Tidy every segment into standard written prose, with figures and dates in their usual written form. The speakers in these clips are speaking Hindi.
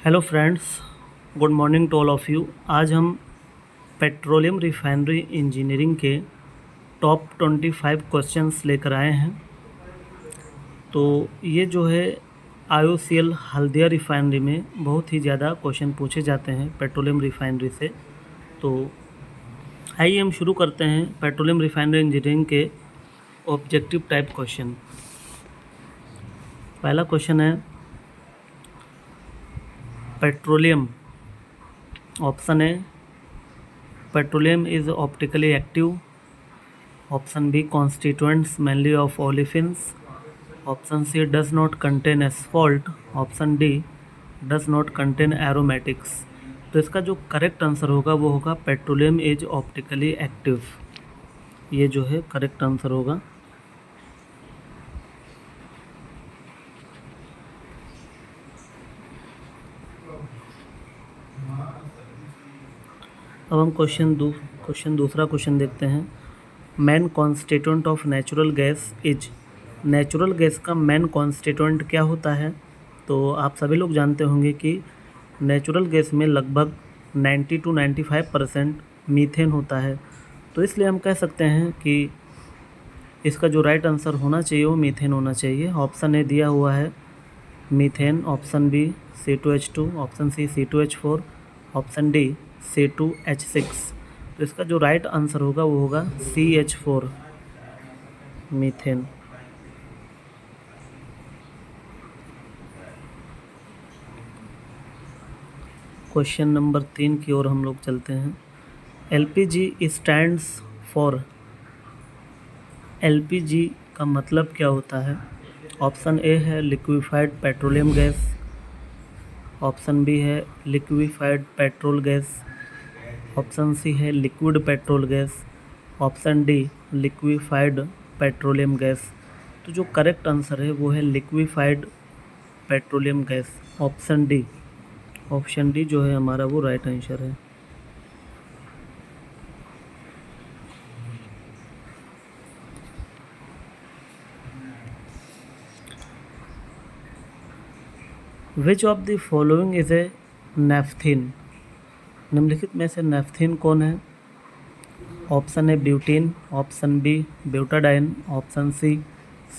Hello friends, good morning to all of you. आज हम पेट्रोलियम रिफाइनरी इंजीनियरिंग के टॉप 25 क्वेश्चंस लेकर आए हैं। तो ये जो है IOCL हल्दिया रिफाइनरी में बहुत ही ज़्यादा क्वेश्चन पूछे जाते हैं पेट्रोलियम रिफाइनरी से। तो आइए हम शुरू करते हैं पेट्रोलियम रिफाइनरी इंजीनियरिंग के ऑब्जेक्टिव टाइप क्वेश्चन। पहला क्वेश्चन है petroleum. Option A petroleum is optically active, option B constituents mainly of olefins, option C does not contain asphalt, option D does not contain aromatics। तो इसका जो करेक्ट आंसर होगा वो होगा पेट्रोलियम इज ऑप्टिकली एक्टिव। ये जो है करेक्ट आंसर होगा। अब हम दूसरा क्वेश्चन देखते हैं। Main constituent of natural gas is. Natural gas का मेन कॉन्स्टिट्यूएंट क्या होता है? तो आप सभी लोग जानते होंगे कि नेचुरल गैस में लगभग 90 to 95% मीथेन होता है। तो इसलिए हम कह सकते हैं कि इसका जो राइट आंसर होना चाहिए वो मीथेन होना चाहिए। ऑप्शन ए दिया हुआ है methane, option B C2H2, option C C2H4, option D C2H6। तो इसका जो राइट आंसर होगा वो होगा CH4 मीथेन। क्वेश्चन नंबर 3 की ओर हम लोग चलते हैं। LPG stands for. LPG का मतलब क्या होता है? ऑप्शन ए है liquefied petroleum gas, option B है liquefied petrol gas, option C है liquid petrol gas, option D liquefied petroleum gas. तो जो करेक्ट आंसर है वो है liquefied petroleum gas, option D. Option D जो है हमारा वो राइट आंसर है। Which of the following is a naphthene. निम्नलिखित में से नेफ्थिन कौन है? Option A butene, option B butadiene, option C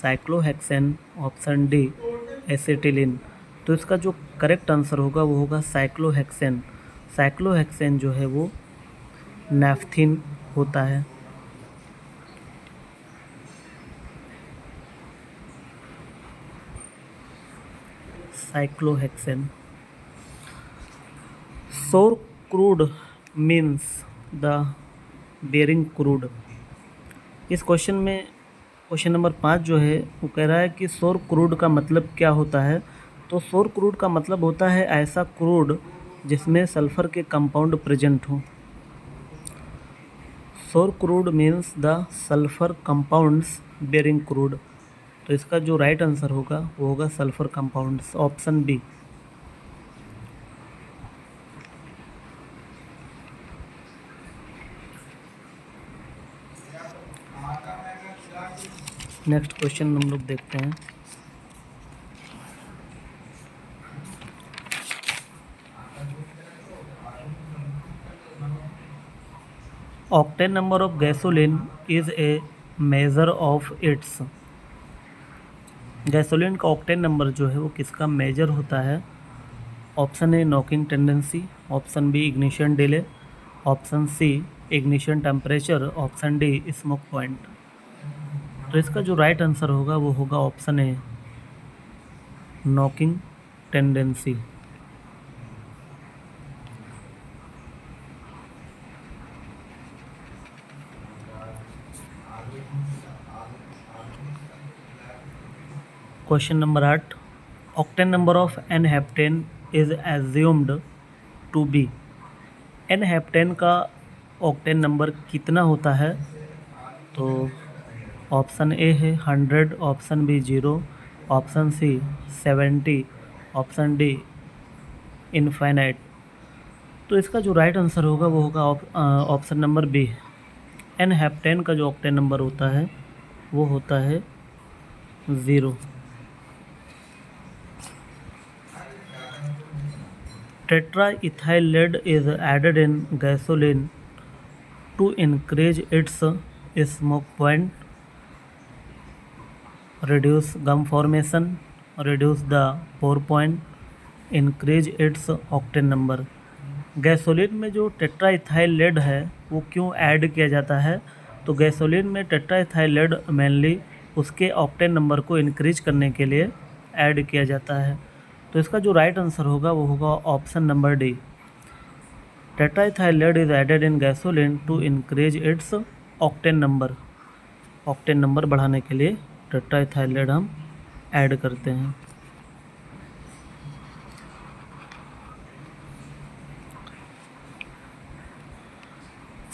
cyclohexane, option D acetylene. तो इसका जो करेक्ट आंसर होगा वो होगा साइक्लोहेक्सेन। साइक्लोहेक्सेन जो है वो नेफ्थिन होता है। Cyclohexane. Sour crude means the bearing crude. इस क्वेश्चन में क्वेश्चन नंबर 5 जो है वो कह रहा है कि सोर क्रूड का मतलब क्या होता है। तो सोर क्रूड का मतलब होता है ऐसा क्रूड जिसमें सल्फर के कंपाउंड प्रेजेंट हो। Sour crude means the sulphur compounds bearing crude. तो इसका जो राइट आंसर होगा वो होगा sulphur compounds, option B. Next question हम लोग देखते हैं। Octane number of gasoline is a measure of its. Gasoline का ऑक्टेन नंबर जो है वो किसका मेजर होता है? Option A knocking tendency, option B ignition delay, option C ignition temperature, option D smoke point. तो इसका जो राइट आंसर होगा वो होगा option A knocking tendency. Question number 8। Octane number of N heptane is assumed to be. N heptane का ऑक्टेन नंबर कितना होता है? तो ऑप्शन ए है 100, option B 0, option C 70, option D infinite. तो इसका जो राइट आंसर होगा वो होगा option number B. N heptane का जो ऑक्टेन नंबर होता है वो होता है 0। tetraethyl lead is added in gasoline to increase its smoke point, reduce gum formation, reduce the pour point, increase its octane number। Gasoline में जो टेट्राइथाइल लेड है वो क्यों ऐड किया जाता है? तो गैसोलीन में टेट्राइथाइल लेड मेनली उसके ऑक्टेन नंबर को इंक्रीज करने के लिए ऐड किया जाता है। तो इसका जो राइट आंसर होगा वो होगा option number D. Tetraethyl lead is added in gasoline to increase its octane number. Octane number बढ़ाने के लिए टेट्राइथाइल लेड हम ऐड करते हैं।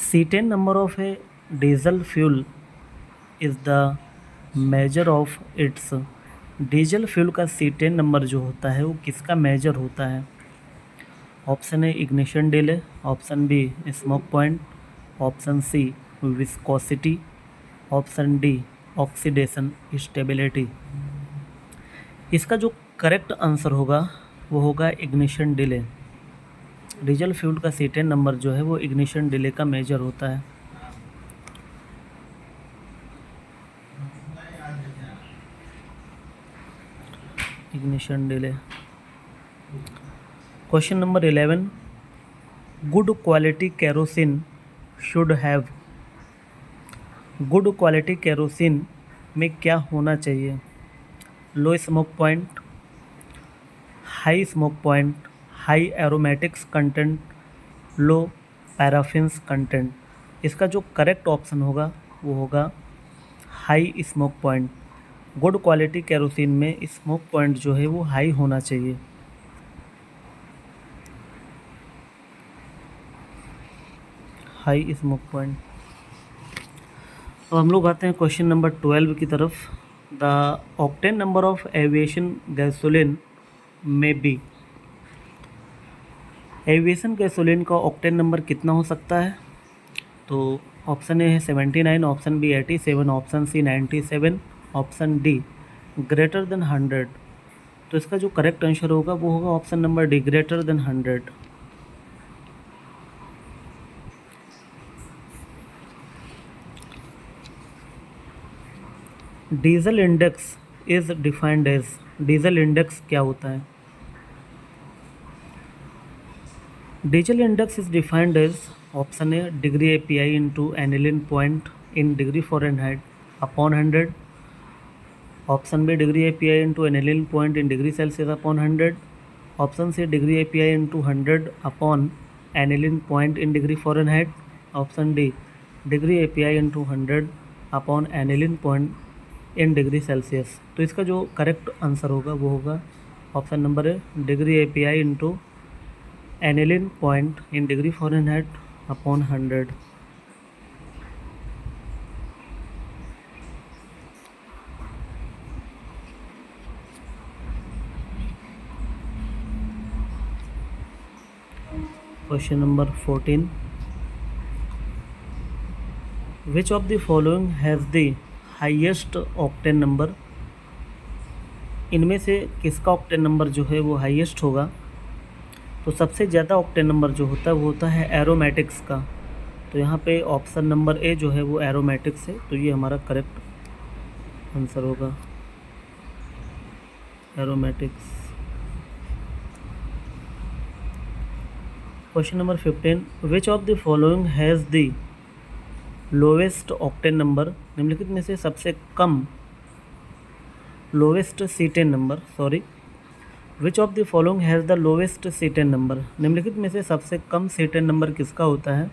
C10 number of a diesel fuel is the measure of its। Diesel fuel का C10 नंबर जो होता है वो किसका मेजर होता है? Option A ignition delay, option B smoke point, option C viscosity, option D oxidation stability. इसका जो करेक्ट आंसर होगा वो होगा इग्निशन डिले। डीजल फ्यूल का C10 नंबर जो है वो इग्निशन डिले का मेजर होता है। Ignition delay. Question number 11, good quality kerosene should have. Good quality kerosene में क्या होना चाहिए? Low smoke point, high smoke point, high aromatics content, low paraffins content. इसका जो करेक्ट ऑप्शन होगा वो होगा high smoke point. Good quality kerosene में स्मोक पॉइंट जो है वो हाई होना चाहिए। High smoke point. अब हम लोग आते हैं क्वेश्चन नंबर 12 की तरफ। The octane number of aviation gasoline may be. Aviation gasoline का ऑक्टेन नंबर कितना हो सकता है? तो ऑप्शन ए है 79, option B 87, option C 97, option D greater than 100। तो इसका जो करेक्ट आंसर होगा वो होगा option number D, greater than 100। Diesel index is defined as. Diesel index क्या होता है? Diesel index is defined as option A degree API into aniline point in degree Fahrenheit upon 100, option B degree API into aniline point in degree Celsius upon 100, option C degree API into 100 upon aniline point in degree Fahrenheit, option D degree API into 100 upon aniline point in degree Celsius. तो इसका जो करेक्ट आंसर होगा वो होगा option number A, degree API into aniline point in degree Fahrenheit upon 100। Question number 14, which of the following has the highest octane number. इनमें से किसका ऑक्टेन नंबर जो है वो हाईएस्ट होगा? तो सबसे ज़्यादा ऑक्टेन नंबर जो होता है वो होता है एरोमेटिक्स का। तो यहाँ पे ऑप्शन नंबर ए जो है वो एरोमेटिक्स है, तो ये हमारा करेक्ट आंसर होगा, aromatics. Question number 15, which of the following has the lowest octane number. निम्नलिखित में से सबसे कम lowest C10 number, sorry, which of the following has the lowest C10 number. निम्नलिखित में से सबसे कम C10 नंबर किसका होता है?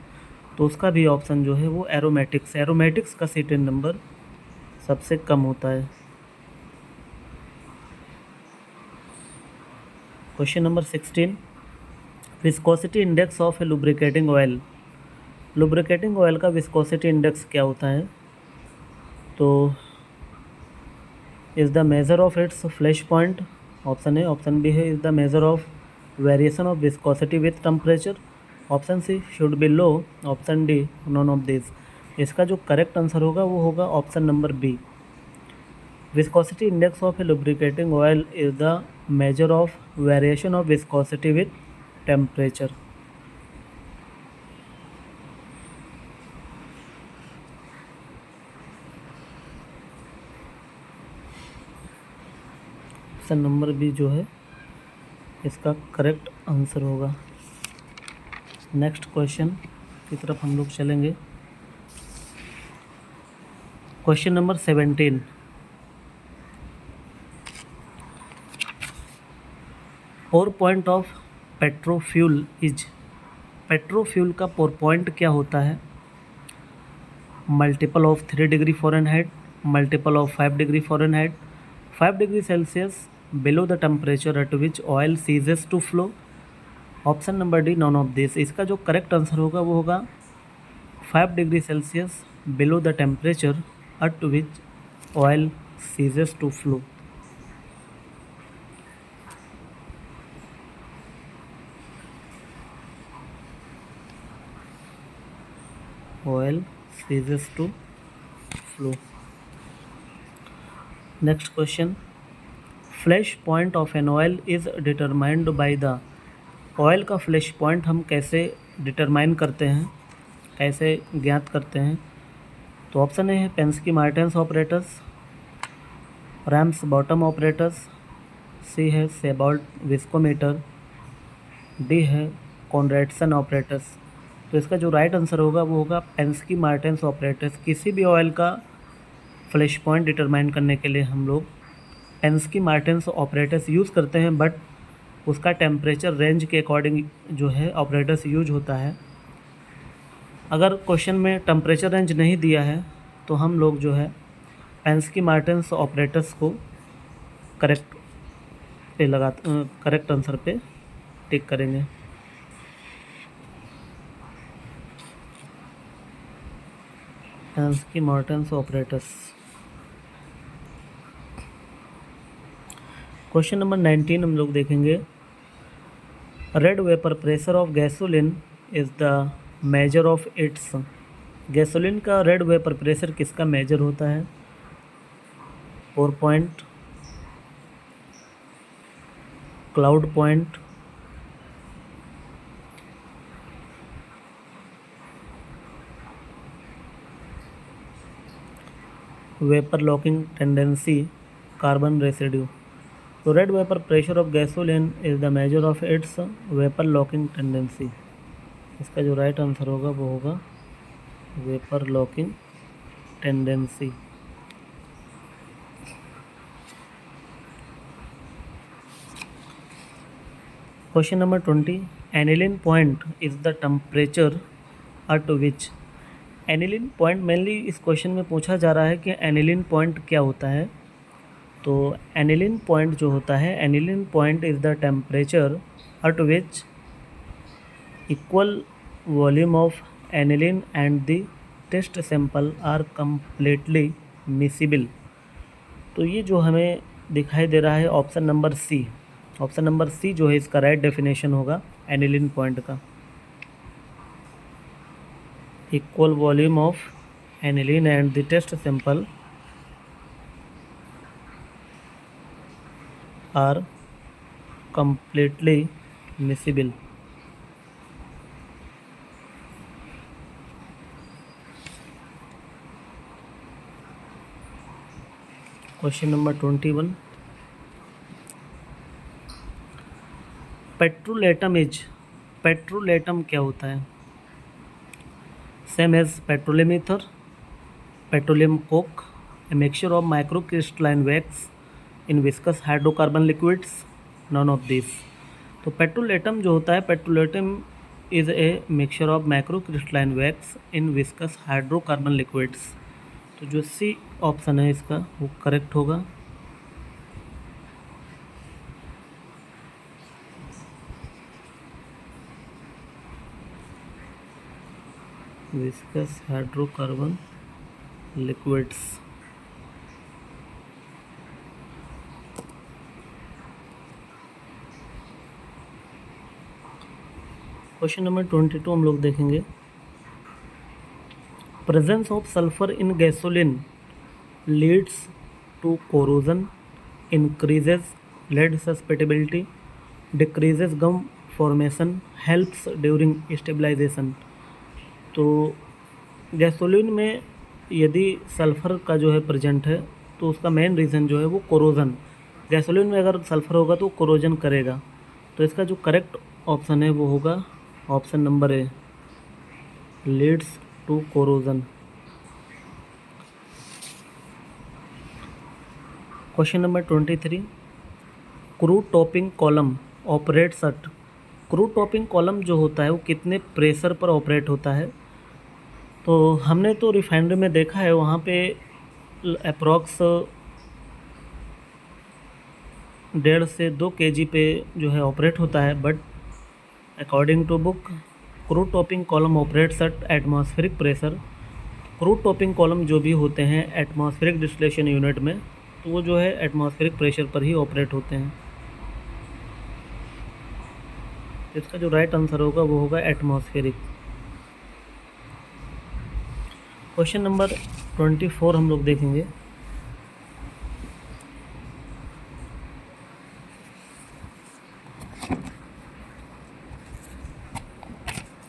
तो उसका भी ऑप्शन जो है वो एरोमेटिक्स। एरोमेटिक्स का C10 नंबर सबसे कम होता है। Question number 16, viscosity index of a lubricating oil. Lubricating oil का विस्कोसिटी इंडेक्स क्या होता है? तो is the measure of its flash point, option A, option B है is the measure of variation of viscosity with temperature, option C should be low, option D none of this. इसका जो करेक्ट आंसर होगा वो होगा option number B. Viscosity index of a lubricating oil is the measure of variation of viscosity with temperature. Option number B जो है इसका करेक्ट आंसर होगा। नेक्स्ट क्वेश्चन की तरफ हम लोग चलेंगे। Question number 17। Pour point of petrofuel is. Petrofuel का पोर पॉइंट क्या होता है? Multiple of 3 degree Fahrenheit, multiple of 5 degree Fahrenheit, 5 degree Celsius below the temperature at which oil ceases to flow. Option number D none of this. इसका जो करेक्ट आंसर होगा वो होगा 5 degree Celsius below the temperature at which oil ceases to flow. Oil ceases to flow. Next question. Flash point of an oil is determined by the. Oil का फ्लैश पॉइंट हम कैसे डिटरमाइन करते हैं, कैसे ज्ञात करते हैं? तो ऑप्शन ए है Pensky Martens operators, Ramsbottom operators, C है सेबॉल्ट विस्कोमीटर, डी है कॉन्रेडसन ऑपरेटर्स। तो इसका जो राइट आंसर होगा वो होगा पेंस्की मार्टेंस ऑपरेटर्स। किसी भी ऑयल का फ्लैश पॉइंट डिटरमाइन करने के लिए हम लोग पेंस्की मार्टेंस ऑपरेटर्स यूज़ करते हैं, बट उसका टेम्परेचर रेंज के अकॉर्डिंग जो है ऑपरेटर्स यूज होता है। अगर क्वेश्चन में टेम्परेचर रेंज नहीं दिया है तो हम लोग जो है पेंस्की मार्टेंस ऑपरेटर्स को करेक्ट आंसर पे टिक करेंगे। Pensky Martens operators. Question number 19 हम लोग देखेंगे। Reid vapour pressure of gasoline is the measure of its. Gasoline का रेड वेपर प्रेशर किसका मेजर होता है? Pour point, cloud point, vapour locking tendency, carbon residue. तो Reid vapour pressure of gasoline is the measure of its vapour locking tendency. इसका जो राइट आंसर होगा वो होगा vapour locking tendency. Question number 20। Aniline point is the temperature at which. Aniline point mainly इस क्वेश्चन में पूछा जा रहा है कि एनिलीन पॉइंट क्या होता है। तो एनिलीन पॉइंट जो होता है, aniline point is the temperature at which equal volume of aniline and the test sample are completely miscible. तो ये जो हमें दिखाई दे रहा है option number C. Option number C जो है इसका राइट डेफिनेशन होगा एनिलीन पॉइंट का। Equal volume of aniline and the test sample are completely miscible। Question number 21। Petrolatum is. Petrolatum क्या होता है? Same as petroleum ether, petroleum Coke, a mixture of microcrystalline wax in viscous hydrocarbon liquids, none of this. तो पेट्रोलेटम जो होता है, petrolatum is a mixture of microcrystalline wax in viscous hydrocarbon liquids. तो जो सी ऑप्शन है इसका वो करेक्ट होगा। Viscous hydrocarbon liquids. Question number 22 हम लोग देखेंगे। Presence of sulphur in gasoline leads to corrosion, increases lead susceptibility, decreases gum formation helps during stabilisation. तो गैसोलीन में यदि सल्फ़र का जो है प्रेजेंट है तो उसका मेन रीज़न जो है वो कोरोजन। गैसोलीन में अगर सल्फ़र होगा तो कोरोजन करेगा। तो इसका जो करेक्ट ऑप्शन है वो होगा option number A, leads to corrosion. Question number 23, crude topping column operates at. Crude topping column जो होता है वो कितने प्रेशर पर ऑपरेट होता है? तो हमने तो रिफाइनरी में देखा है, वहाँ पे अप्रॉक्स 1.5 से 2 kg पे जो है ऑपरेट होता है। But according to book, crude topping column operates at atmospheric pressure. Crude topping column जो भी होते हैं एटमॉस्फेरिक डिस्टिलेशन यूनिट में, तो वो जो है एटमॉस्फेरिक प्रेशर पर ही ऑपरेट होते हैं। इसका जो राइट आंसर होगा वो होगा एटमॉस्फेरिक। क्वेश्चन नंबर 24 हम लोग देखेंगे।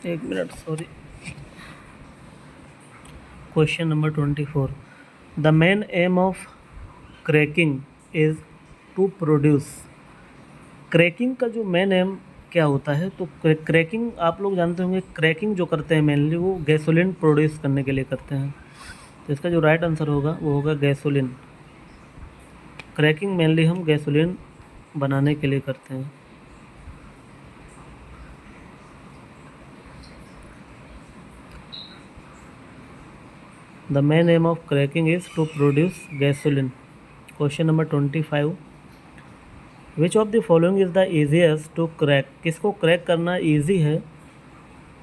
एक minute, sorry. Question number 24, the main aim of cracking is to produce. Cracking का जो मेन एम क्या होता है? तो क्रैकिंग आप लोग जानते होंगे, क्रैकिंग जो करते हैं मेनली वो गैसोलीन प्रोड्यूस करने के लिए करते हैं। तो इसका जो राइट आंसर होगा वो होगा गैसोलीन। क्रैकिंग मेनली हम गैसोलीन बनाने के लिए करते हैं। The main aim of cracking is to produce gasoline. Question number 25, which of the following is the easiest to crack. किसको क्रैक करना ईजी है?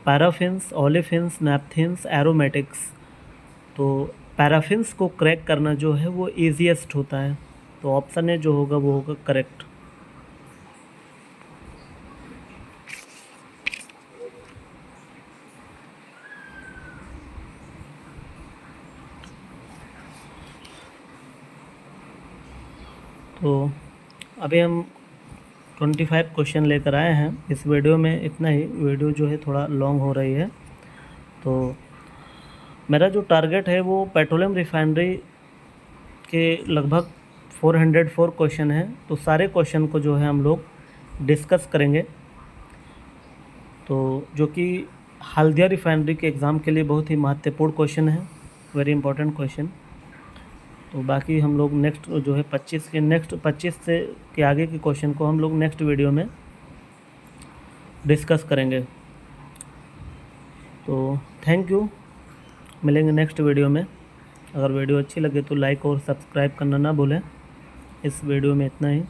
Paraffins, olefins, naphthenes, aromatics. तो पैराफिन्स को क्रैक करना जो है वो ईजीएस्ट होता है। तो ऑप्शन ए जो होगा वो होगा करेक्ट। तो अभी हम 25 क्वेश्चन लेकर आए हैं। इस वीडियो में इतना ही। वीडियो जो है थोड़ा लॉन्ग हो रही है। तो मेरा जो टारगेट है वो पेट्रोलियम रिफाइनरी के लगभग 404 क्वेश्चन हैं। तो सारे क्वेश्चन को जो है हम लोग डिस्कस करेंगे। तो जो कि हल्दिया रिफाइनरी के एग्ज़ाम के लिए बहुत ही महत्वपूर्ण क्वेश्चन है, वेरी इंपॉर्टेंट क्वेश्चन। तो बाकी हम लोग नेक्स्ट जो है 25 से के आगे के क्वेश्चन को हम लोग नेक्स्ट वीडियो में डिस्कस करेंगे। तो थैंक यू, मिलेंगे नेक्स्ट वीडियो में। अगर वीडियो अच्छी लगे तो लाइक और सब्सक्राइब करना ना भूलें। इस वीडियो में इतना ही।